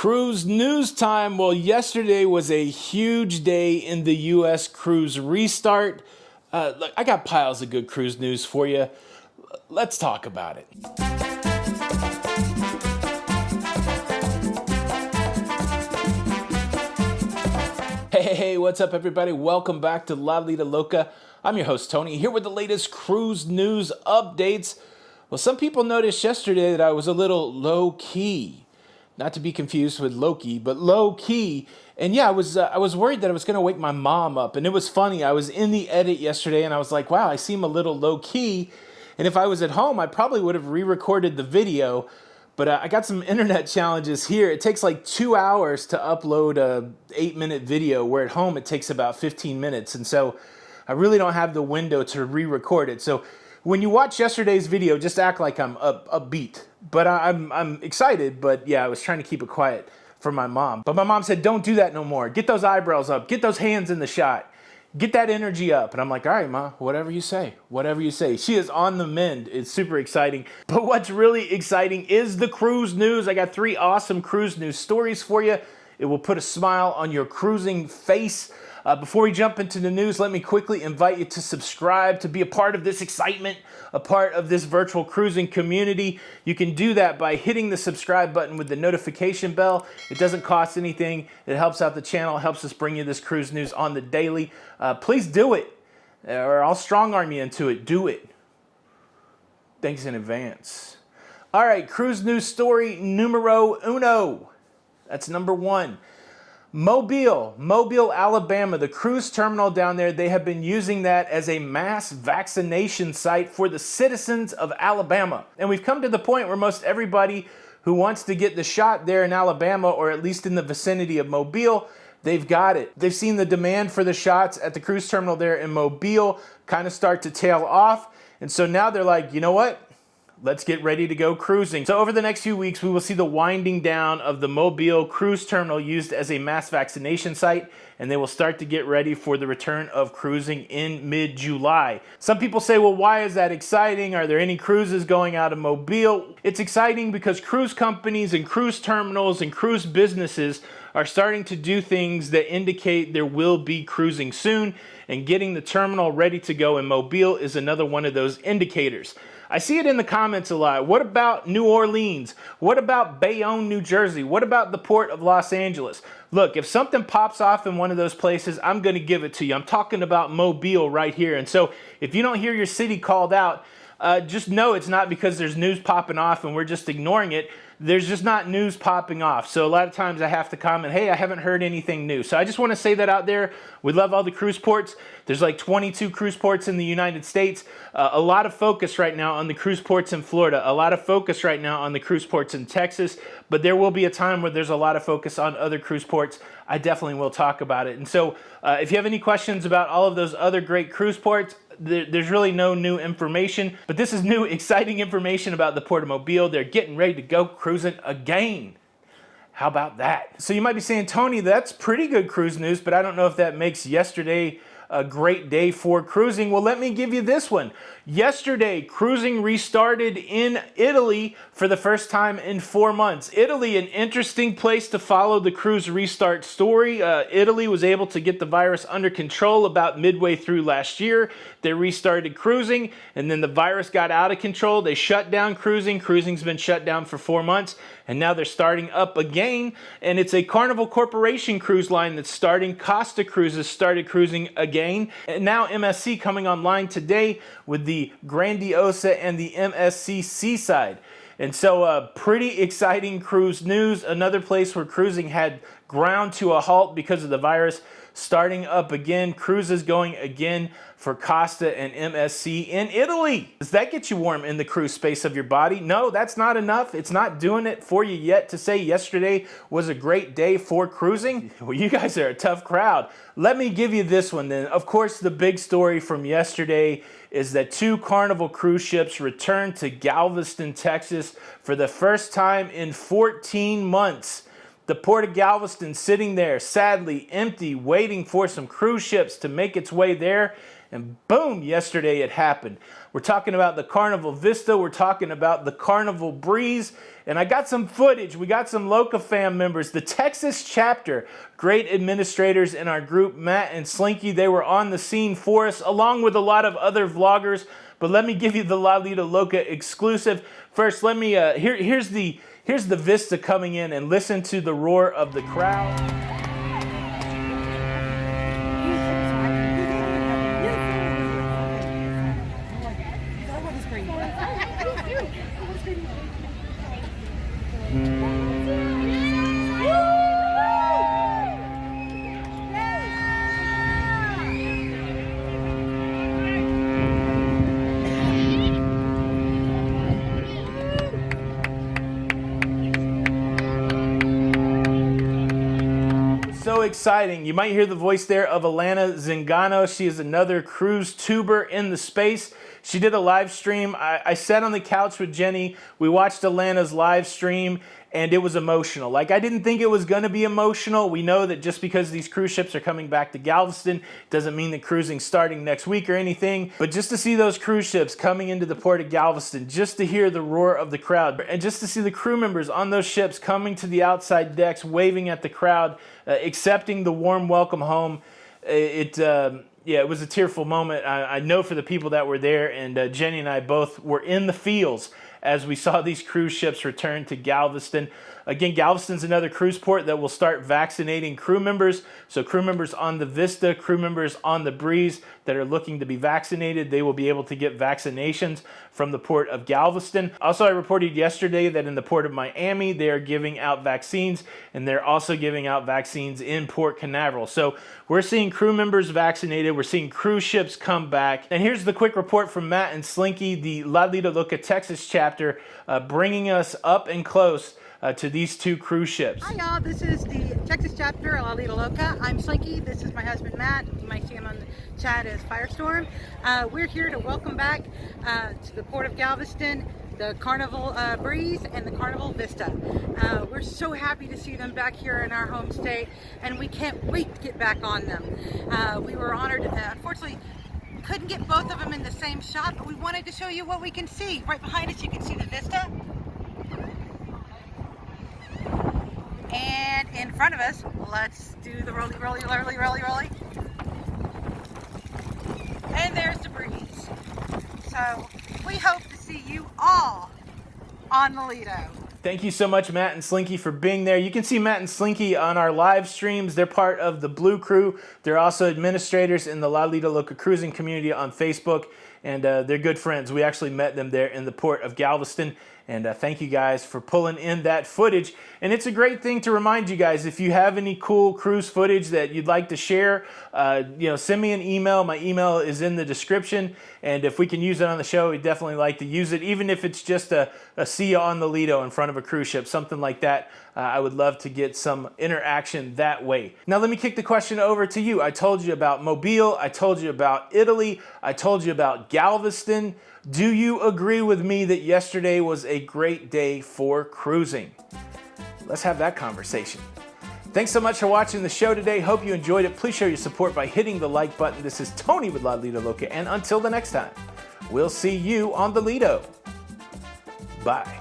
Cruise news time. Well, yesterday was a huge day in the U.S. cruise restart. Look, I got piles of good cruise news for you. Let's talk about it. Hey, what's up, everybody? Welcome back to Lido Loca. I'm your host, Tony, here with the latest cruise news updates. Well, some people noticed yesterday that I was a little low-key. Not to be confused with Loki, but low-key. And yeah, I was worried that I was going to wake my mom up. And it was funny. I was in the edit yesterday, and I was like, wow, I seem a little low-key. And if I was at home, I probably would have re-recorded the video. But I got some internet challenges here. It takes like 2 hours to upload a 8-minute video, where at home it takes about 15 minutes. And so I really don't have the window to re-record it. So when you watch yesterday's video, just act like I'm upbeat. But I'm excited, but yeah, I was trying to keep it quiet for my mom. But my mom said, don't do that no more. Get those eyebrows up. Get those hands in the shot. Get that energy up. And I'm like, all right, Ma, whatever you say. Whatever you say. She is on the mend. It's super exciting. But what's really exciting is the cruise news. I got 3 awesome cruise news stories for you. It will put a smile on your cruising face. Before we jump into the news, let me quickly invite you to subscribe, to be a part of this excitement, a part of this virtual cruising community. You can do that by hitting the subscribe button with the notification bell. It doesn't cost anything. It helps out the channel, helps us bring you this cruise news on the daily. Please do it, or I'll strong arm you into it. Do it. Thanks in advance. All right, cruise news story numero uno. That's number 1. Mobile, Alabama, the cruise terminal down there, they have been using that as a mass vaccination site for the citizens of Alabama. And we've come to the point where most everybody who wants to get the shot there in Alabama, or at least in the vicinity of Mobile, they've got it. They've seen the demand for the shots at the cruise terminal there in Mobile kind of start to tail off. And so now they're like, you know what? Let's get ready to go cruising. So over the next few weeks, we will see the winding down of the Mobile cruise terminal used as a mass vaccination site, and they will start to get ready for the return of cruising in mid-July. Some people say, well, why is that exciting? Are there any cruises going out of Mobile? It's exciting because cruise companies and cruise terminals and cruise businesses are starting to do things that indicate there will be cruising soon, and getting the terminal ready to go in Mobile is another one of those indicators. I see it in the comments a lot. What about New Orleans? What about Bayonne, New Jersey? What about the Port of Los Angeles? Look, if something pops off in one of those places, I'm going to give it to you. I'm talking about Mobile right here. And so if you don't hear your city called out, just know it's not because there's news popping off and we're just ignoring it. There's just not news popping off. So a lot of times I have to comment, hey, I haven't heard anything new. So I just want to say that out there. We love all the cruise ports. There's like 22 cruise ports in the United States. A lot of focus right now on the cruise ports in Florida. A lot of focus right now on the cruise ports in Texas. But there will be a time where there's a lot of focus on other cruise ports. I definitely will talk about it. And so if you have any questions about all of those other great cruise ports, there's really no new information, but this is new, exciting information about the Port of Mobile. They're getting ready to go cruising again. How about that? So you might be saying, Tony, that's pretty good cruise news, but I don't know if that makes yesterday a great day for cruising. Well, let me give you this one. Yesterday, cruising restarted in Italy for the first time in 4 months. Italy, an interesting place to follow the cruise restart story. Italy was able to get the virus under control about midway through last year. They restarted cruising, and then the virus got out of control. They shut down cruising. Cruising's been shut down for 4 months, and now they're starting up again. And it's a Carnival Corporation cruise line that's starting. Costa Cruises started cruising again. And now MSC coming online today with the Grandiosa and the MSC Seaside. And so pretty exciting cruise news. Another place where cruising had ground to a halt because of the virus, starting up again. Cruises going again for Costa and MSC in Italy. Does that get you warm in the cruise space of your body? No, that's not enough. It's not doing it for you yet to say yesterday was a great day for cruising. Well, you guys are a tough crowd. Let me give you this one then. Of course, the big story from yesterday is that 2 Carnival cruise ships returned to Galveston, Texas for the first time in 14 months. The Port of Galveston sitting there, sadly empty, waiting for some cruise ships to make its way there. And boom, yesterday it happened. We're talking about the Carnival Vista. We're talking about the Carnival Breeze. And I got some footage. We got some locafam members. The Texas chapter, great administrators in our group, Matt and Slinky. They were on the scene for us, along with a lot of other vloggers. But let me give you the Lido Loca exclusive. First, let me, here's the Vista coming in, and listen to the roar of the crowd. So exciting. You might hear the voice there of Alana Zingano. She is another cruise tuber in the space. She did a live stream. I sat on the couch with Jenny. We watched Alana's live stream, and it was emotional. Like, I didn't think it was going to be emotional. We know that just because these cruise ships are coming back to Galveston doesn't mean that cruising's starting next week or anything. But just to see those cruise ships coming into the port of Galveston, just to hear the roar of the crowd, and just to see the crew members on those ships coming to the outside decks, waving at the crowd, accepting the warm welcome home, yeah, it was a tearful moment. I know for the people that were there, and Jenny and I both were in the fields as we saw these cruise ships return to Galveston. Again, Galveston's another cruise port that will start vaccinating crew members. So crew members on the Vista, crew members on the Breeze that are looking to be vaccinated, they will be able to get vaccinations from the port of Galveston. Also, I reported yesterday that in the port of Miami, they are giving out vaccines, and they're also giving out vaccines in Port Canaveral. So we're seeing crew members vaccinated. We're seeing cruise ships come back. And here's the quick report from Matt and Slinky, the Lido Loca Texas chapter, bringing us up and close to these two cruise ships. Hi y'all, this is the Texas chapter of Lido Loca. I'm Slinky, this is my husband Matt. You might see him on the chat as Firestorm. We're here to welcome back to the Port of Galveston the Carnival Breeze and the Carnival Vista. We're so happy to see them back here in our home state, and we can't wait to get back on them. We were honored, unfortunately, couldn't get both of them in the same shot, but we wanted to show you what we can see. Right behind us you can see the Vista. And in front of us, let's do the rolly, rolly, rolly, rolly, rolly. And there's the Breeze. So we hope to see you all on the Lido. Thank you so much, Matt and Slinky, for being there. You can see Matt and Slinky on our live streams. They're part of the Blue Crew. They're also administrators in the Lido Loca cruising community on Facebook, and they're good friends. We actually met them there in the port of Galveston. And thank you guys for pulling in that footage. And it's a great thing to remind you guys, if you have any cool cruise footage that you'd like to share, send me an email. My email is in the description. And if we can use it on the show, we'd definitely like to use it. Even if it's just a see you on the Lido in front of a cruise ship, something like that. I would love to get some interaction that way. Now let me kick the question over to you. I told you about Mobile. I told you about Italy. I told you about Galveston. Do you agree with me that yesterday was a great day for cruising? Let's have that conversation. Thanks so much for watching the show today. Hope you enjoyed it. Please show your support by hitting the like button. This is Tony with Lido Loca, and until the next time, we'll see you on the Lido. Bye.